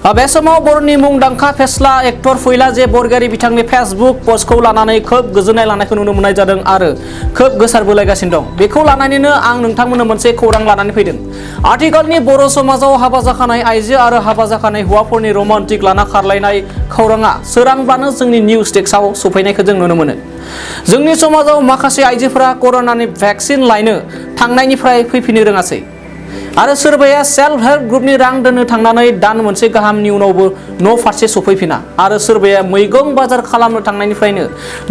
बे समाव बर'नि मुंदांखा फेस्ला एक्टर फैलाजे बरगयारि बिथांनि फेसबुक पस्टखौ लानानै खोब गोजोननाय लानायखौ नुनो मोननाय जादों आरो खोब गोसारबोलायगासिनो दं। बेखौ लानानैनो आं नोंथांमोननो मोनसे खौरां लानानै फैदों। आथिखालनि बर' समाजाव हाबा जाखानाय आइजो आरो हाबा जाखानाय हौवाफोरनि रमान्टिक लाना खारलायनाय खौराङा सोरांब्लानो जोंनि निउस डेस्कआव सफैनायखौ जों नुनो मोनो। जोंनि समाजाव माखासे आइजोफोरा कर'नानि भेक्सिन लायनो थांनायनिफ्राय फैफिननो रोङासै आरो सोरबाया सेल्फ हेल्प ग्रुपनि रां दोननो थांनानै दान मोनसे गाहामनि उनावबो न' फारसे सफैफिना आरो सोरबाया मैगं बाजार खालामनो थांनायनिफ्रायनो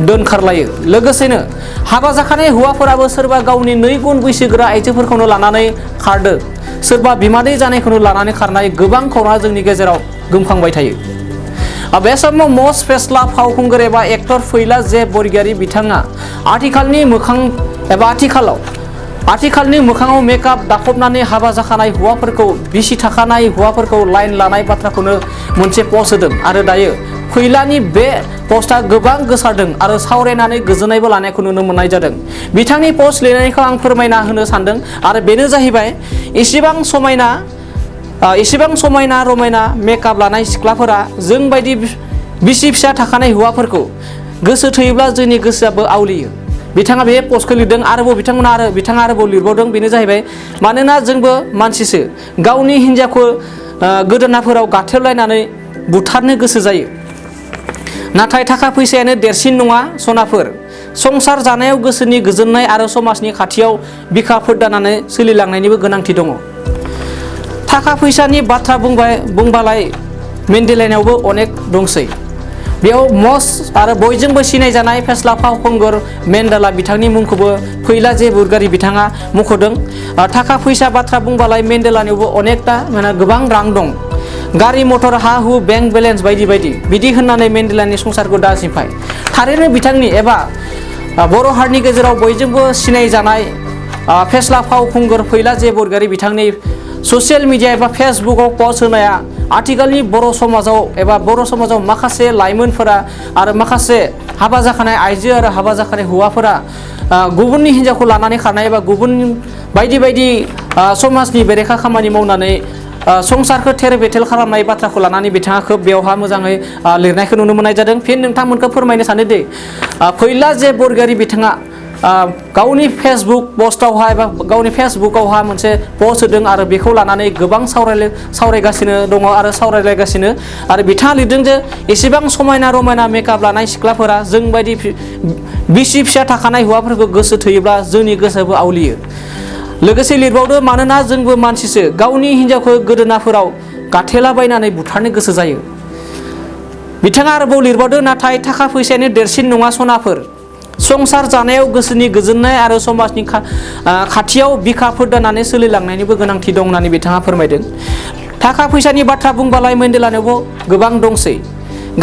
दोनखारलायो। लोगोसेनो हाबा जाखानाय हौवाफोराबो सोरबा गावनि 2 गुन बैसोगोरा आइजोफोरखौनो लानानै खारदो, सोरबा बिमादै जानायखौनो लानानै खारनाय गोबां खौराङा जोंनि गेजेराव गोमखांबाय थायो। बे समाव मस्ट फेस्ला फावखुंगुर एबा एक्टर फैलाजे बरगयारि बिथाङा आथिखालनि मोखाङाव मेकआप दाफबनानै हाबा जाखानाय हौवाफोरखौ बिसि थाखानाय हौवाफोरखौ लाइन लानाय बाथ्राखौनो मोनसे पस्ट होदों आरो दायो फैलानि बे पस्टआ गोबां गोसारदों आरो सावरायनानै गोजोननायबो लानायखौ नुनो मोननाय जादों। बिथांनि पस्ट लिरनायखौ आं फोरमायना होनो सानदों आरो बेनो जाहैबाय इसेबां समायना रमायना मेकआप लानाय सिख्लाफोरा जोंबायदि बिसि फिसा थाखानाय हौवाफोरखौ गोसो थोयोब्ला जोंनि गोसोआबो आवलियो। बिथाङा बे पस्टखौ लिरदों। आरोबाव बिथाङा आरोबाव लिरबावदों, बेनो जाहैबाय मानोना जोंबो मानसिसो, गावनि हिन्जावखौ गोदोनाफोराव गाथेबलायनानै बुथारनो गोसो जायो। नाथाय थाखा फैसायानो देरसिन नङा सनाफोर। संसार जानायाव गोसोनि गोजोननाय आरो समाजनि खाथियाव बिखा फोरदानानै सोलिलांनायनिबो गोनांथि दङ। थाखा फैसानि बाथ्रा बुंबालाय मेन्डेलाइनावबो अनेक दंसै। बेयाव मस्ट आरो बयजोंबो सिनायजानाय फेस्ला फावखुंगुर मेन्डेला बिथांनि मुंखौबो फैलाजे बरगयारि बिथाङा मख'दों। थाखा फैसा बाथ्रा बुंबालाय मेन्डेलानियावबो अनेकता गोबां रां दं, गारि मटर हा हु बेंक बेलेन्स बायदि बायदि बिदि होननानै मेन्डेलानि संसारखौ दासिमफाय। थारैनो बिथांनि एबा बर' हारिनि गेजेराव बयजोंबो सिनायजानाय फेस्ला फावखुंगुर फैलाजे बरगयारि बिथांनि ससियेल मिडिया एबा फेसबुकआव पस्ट होनाया आथिखालनि बर' समाजाव माखासे लाइमोनफोरा आरो माखासे हाबा जाखानाय आइजो आरो हाबा जाखानाय हौवाफोरा गुबुननि हिन्जावखौ लानानै खारनाय एबा गुबुन बायदि बायदि समाजनि बेरेखा खामानि मावनानै संसारखौ थेर बेथेल खालामनाय बाथ्राखौ लानानै बिथाङा खोब बेवहा मोजाङै लिरनायखौ नुनो मोननाय जादों। फिन नोंथांमोनखौ फोरमायनो सानोदि फैलाजे बरगयारि बिथाङा गावनि फेसबुक पस्टआवहा एबा गावनि फेसबुकआवहा मोनसे पस्ट होदों आरो बेखौ लानानै गोबां सावरायगासिनो दङ आरो सावरायलायगासिनो। आरो बिथाङा लिरदों जे एसेबां समायना रमायना मेकआप लानाय सिख्लाफोरा जोंबायदि बिसि फिसा थाखानाय हौवाफोरखौ गोसो थोयोब्ला जोंनि गोसोआबो आवलियो। लोगोसे लिरबावदो, मानोना जोंबो मानसिसो, गावनि हिन्जावखौ गोदोनाफोराव गाथेलाबायनानै बुथारनो गोसो जायो। बिथाङा आरोबाव लिरबावदो, नाथाय थाखा फैसायानो देरसिन नङा सनाफोर। संसार जानायाव गोसोनि गोजोननाय आरो समाजनि खाथियाव बिखा फोरदानानै सोलिलांनायनिबो गोनांथि दं होननानै बिथाङा फोरमायदों। थाखा फैसानि बाथ्रा बुंबालाय मेन्डेलानियावबो गोबां दंसै,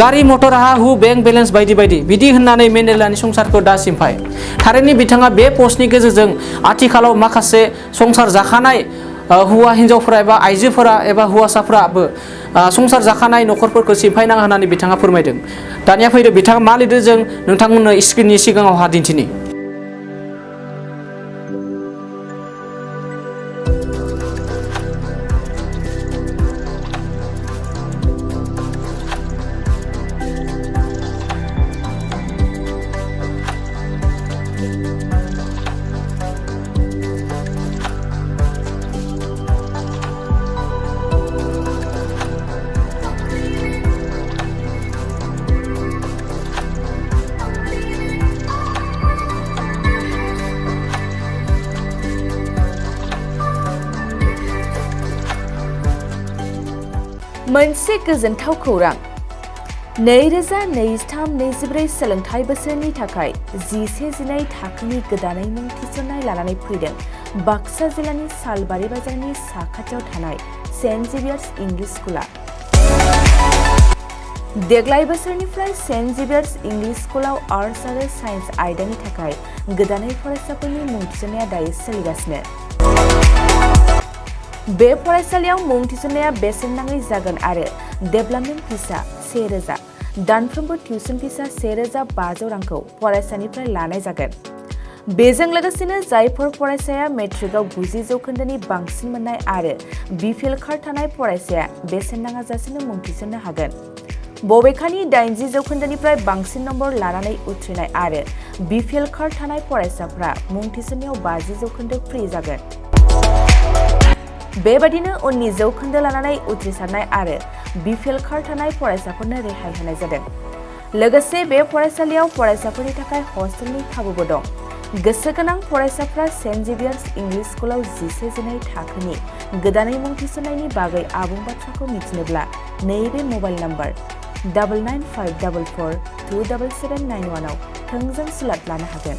गारि मटर हा हु बेंक बेलेन्स बायदि बायदि बिदि होननानै मेन्डेलानि संसारखौ दासिमफाय। थारैनो बिथाङा बे पस्टनि गेजेरजों आथिखालाव माखासे संसार जाखानाय हौवा हिन्जावफोरा एबा आइजोफोरा एबा हौवासाफोराबो संसार जाखानाय न'खरफोरखौ सिफायनाङा होननानै बिथाङा फोरमायदों। दानिया फैदो बिथाङा मा लिरदों जों नोंथांमोननो स्क्रिननि सिगाङावहा दिन्थिनि। मोनसे गोजोनथाव खौरां। 2023-24 सोलोंथाइ बोसोरनि थाखाय 11-12 थाखोनि गोदानै मुं थिसननाय लानानै फैदों बाक्सा जिल्लानि सालबारि बाजारनि साखाथियाव थानाय सेन्ट जेभियार्स इंलिश स्कुला। देग्लाय बोसोरनिफ्राय सेन्ट जेभियार्स इंलिश स्कुलाव आर्ट्स आरो साइन्स आयदानि थाखाय गोदानै फरायसाफोरनि मुं थिसननाया दायो सोलिगासिनो। बे फरायसालियाव मुं थिसननाया बेसेन नाङै जागोन आरो डेभेलपमेन्ट फिसा 1000, दानफ्रोमबो टिउसन फिसा 1500 रांखौ फरायसानिफ्राय लानाय जागोन। बेजों लोगोसेनो जायफोर फरायसाया मेट्रिकआव 90 जौखोन्दोनि बांसिन मोननाय आरो बिपिएल कार्ड थानाय फरायसाया बेसेन नाङाजासेनो मुं थिसननो हागोन। बबेखानि 80 जौखोन्दोनिफ्राय बांसिन नम्बर लानानै उथ्रिनाय आरो बिपिएल कार्ड थानाय फरायसाफ्रा मुं थिसननायाव 50 जौखोन्दो फ्रि जागोन। बेबादिनो उननि जौखोन्दो लानानै उथ्रिसारनाय आरो बिपिएल कार्ड थानाय फरायसाफोरनो रेहाय होनाय जादों। लोगोसे बे फरायसालियाव फरायसाफोरनि थाखाय हस्टेलनि खाबुबो दं। गोसो गोनां फरायसाफ्रा सेन्ट जेभियार्स इंलिश स्कुलाव 11-12 थाखोनि गोदानै मुं थिसननायनि बागै आबुं बाथ्राखौ मिथिनोब्ला नैबे मबाइल नम्बर 9954427791 आव थोंजों सुलाद लानो हागोन।